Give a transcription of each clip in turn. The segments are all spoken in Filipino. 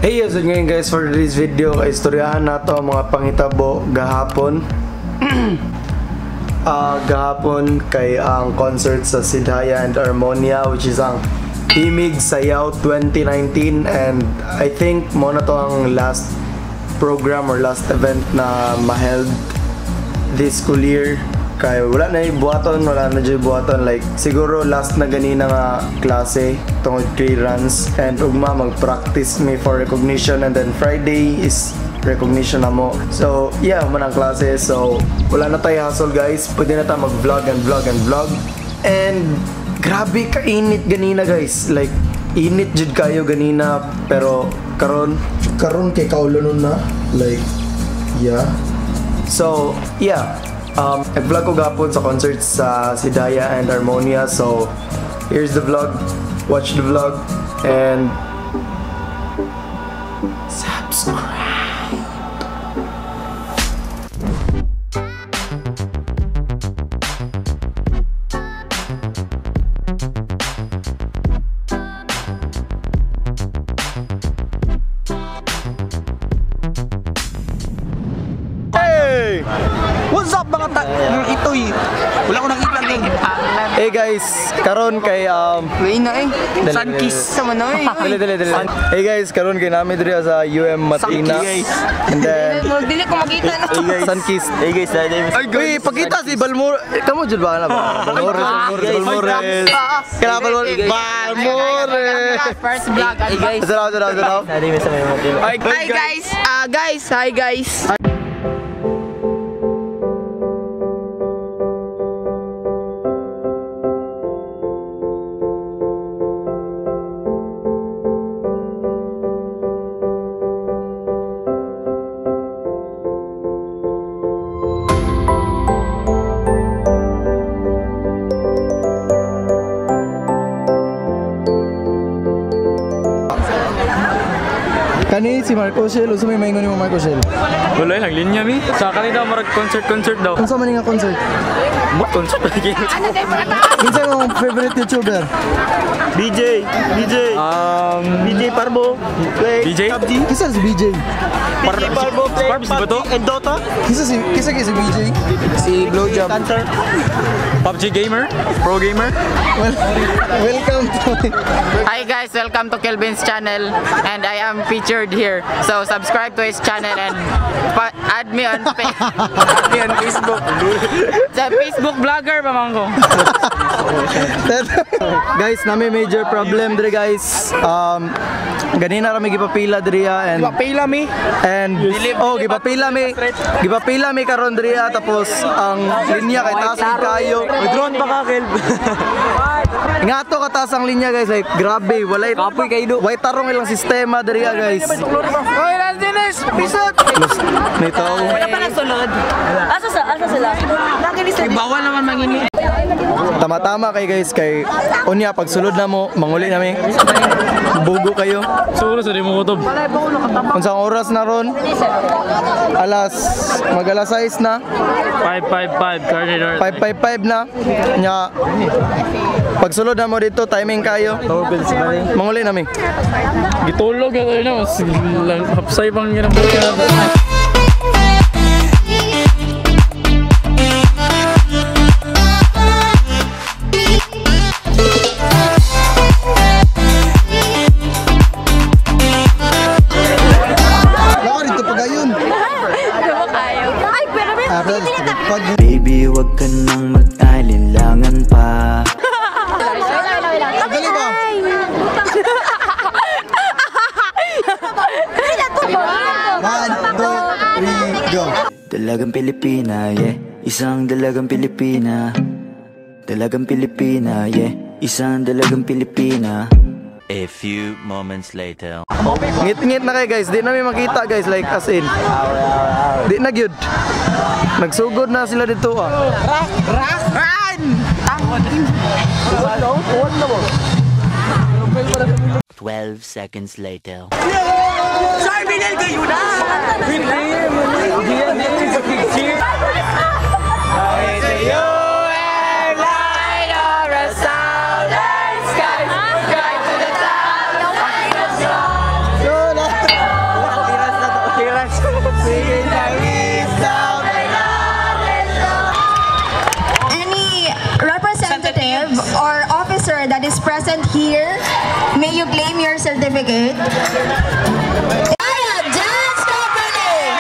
Hey, so ngayon guys, for today's video, istoryahan na to ang mga pangitabo gahapon. Gahapon kay ang concert sa Bisaya and Harmonia, which is ang HIMIG SAYAW 2019, and I think mo na to ang last program or last event na ma-held this school year. Kaya wala na yung buhaton, wala na dyan buhaton. Like, siguro last na ganina nga klase tungod clearance. And ugma, mag-practice me for recognition. And then Friday is recognition na mo. So, yeah, manang klase. So, wala na tayo hassle guys. Pwede na tayo mag-vlog and vlog and vlog. And, grabe ka-init ganina guys. Like, init jud kayo ganina. Pero, karon kay kaulo nun na. Like, yeah. So, yeah. Nag-vlog ko gapon sa concert sa Bisaya and Harmonia. So, here's the vlog. Watch the vlog. And subscribe. Hey! What's up mga itoy? Wala ko nakita din. Hey guys, karon kay Sunkiss sama na dali. Hey guys, karon kay namin diri sa Matina. And then dili ko makita na. Hey guys, Sunkiss. Hey guys, uy, pakita si Balmor. Kamo jud ba na ba? Balmores. Kaya Balmores. First vlog. Hey guys. Salamat. Hi guys. Kani si Marco Shell, usa may maingon ni Marco Shell. Wala lang linya mi. Sa kanila marag concert daw. Unsa man nga concert? Mo concert lagi. Unsa mo favorite YouTuber? BJ Parbo. BJ? Kisa si BJ. Parbo Parbs ba to? and Dota. Kisa si BJ. Si Blowjob. PUBG gamer? Pro gamer? Welcome to Hi guys, welcome to Kelvin's channel and I am featured here. So subscribe to his channel and add me on Facebook. Sa Facebook vlogger pa man ko. Guys, nami major problem diri guys. Ganina ra mi gipapila diri and Papila mi. and gipapila mi karon diri tapos ang linya kay taas kayo. May drone pa ka, Kelvin. Nga to kataas ang linya guys, like grabe, walay Kapoy kay do. way tarong ilang sistema diri guys. Oy, Randinis, pisot. Nito. Wala pa nagsunod. Asa sila? Bawal naman mangini. Tama-tama kay guys kay unya pagsulod na mo manguli nami. Bugo kayo. Siguro sa di mo kutob. Unsang oras na ron? Alas 6 na. 555 Grande. 5:55 na. Nya pagsulod na mo dito timing kayo. Manguli nami. Gitulog ako na mas lang hapsay bang ginambuya. Baby, wag ka nang mag-alinlangan pa. Dali ba? One, two, three, go. Dalagang Pilipina, yeah. Isang dalagang Pilipina. Dalagang Pilipina, yeah. Isang dalagang Pilipina. A few moments later. Ngit-ngit na kayo guys, di namin makita guys, like as in. Di na gyud. Nagsugod na sila dito ah. Run! 12 seconds later. Sorry, binil kayo na! that is present here, may you claim your certificate. Dance Company!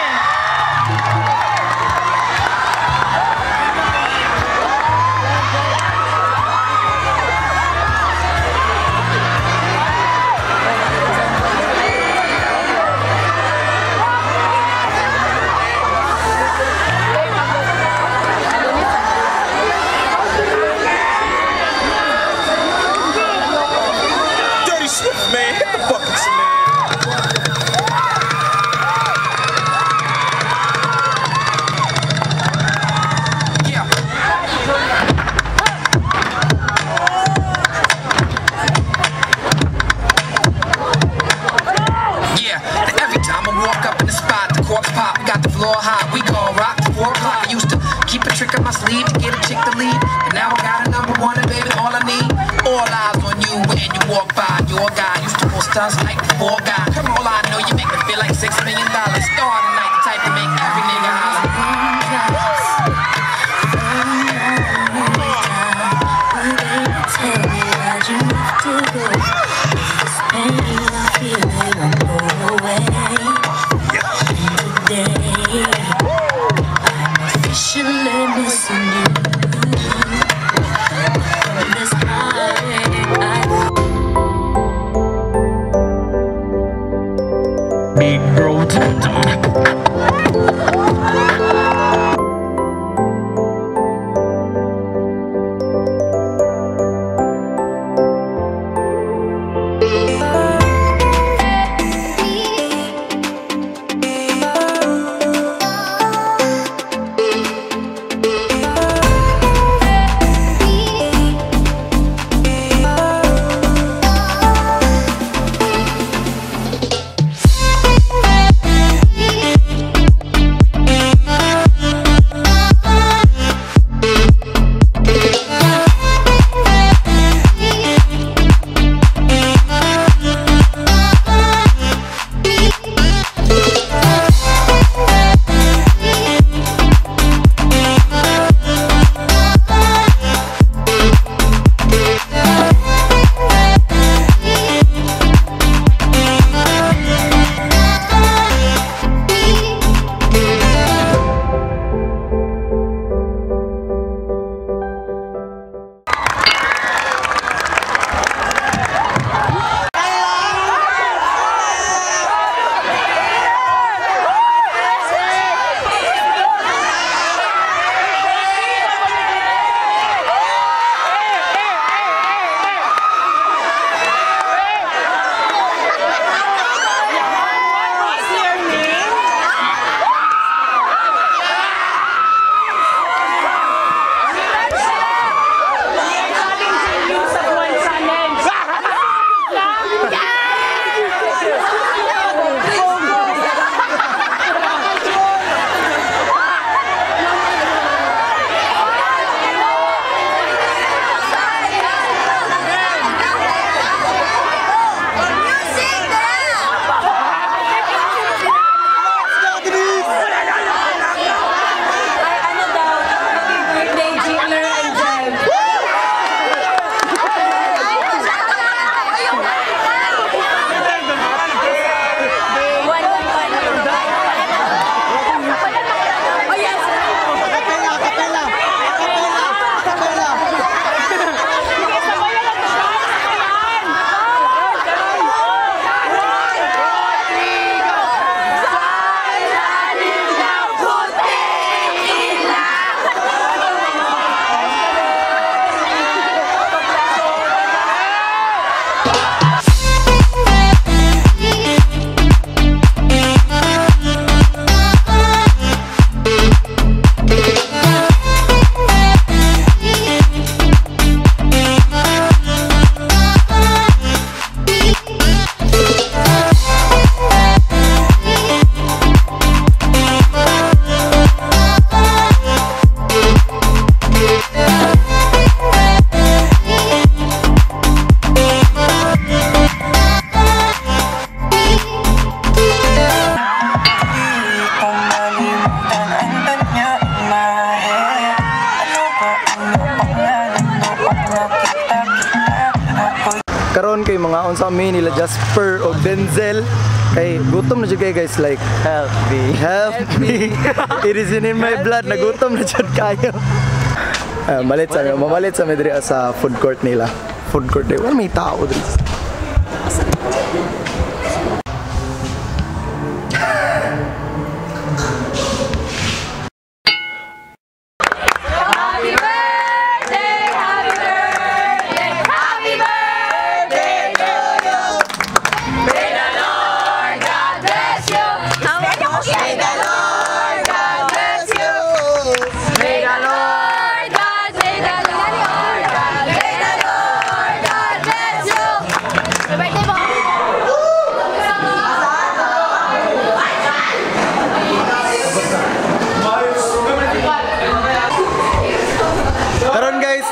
Man, hit the buckets, man. Yeah. Yeah, every time I walk up in the spot, the corpse pop, got the floor hot, we gon' rock to 4 o'clock. I used to keep a trick up my sleeve to get a chick to lead, and now I got a number 1 and baby, all I need. All eyes on you when you walk by. Your guy used to pull stunts like the 4 guy. Come on, I know you make me feel like $6 million. Star tonight, the type to make every nigga holler. Tell me why'd you have to go? This pain I'm feeling won't go away. Today, I'm officially missing you. From this heartache I karon kay mga unsa mi nila Jasper o Denzel kay gutom na jud kay guys like help me it is in my blood nagutom na jud kayo. Mamalit sa medri sa food court nila. Food court day. Wala may tao dito.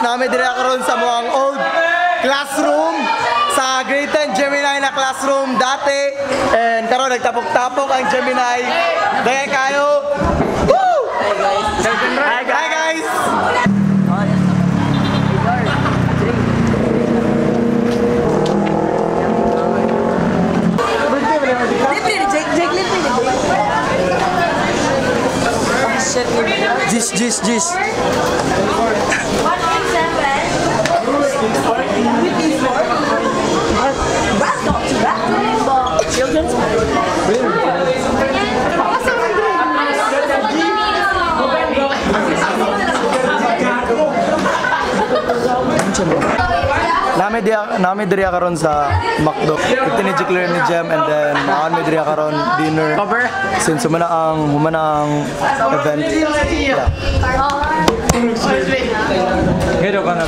Nami dire karon sa mga old classroom sa grade 10 Gemini na classroom dati, and karon nagtapok-tapok ang Gemini. Daya kayo. Woo! Hi guys. Jis. Nami diri karon sa McDo. Ito ni Jikler ni Jem, and then maan mi diri karon dinner. Since humana ang event. Yeah. Gado ka na.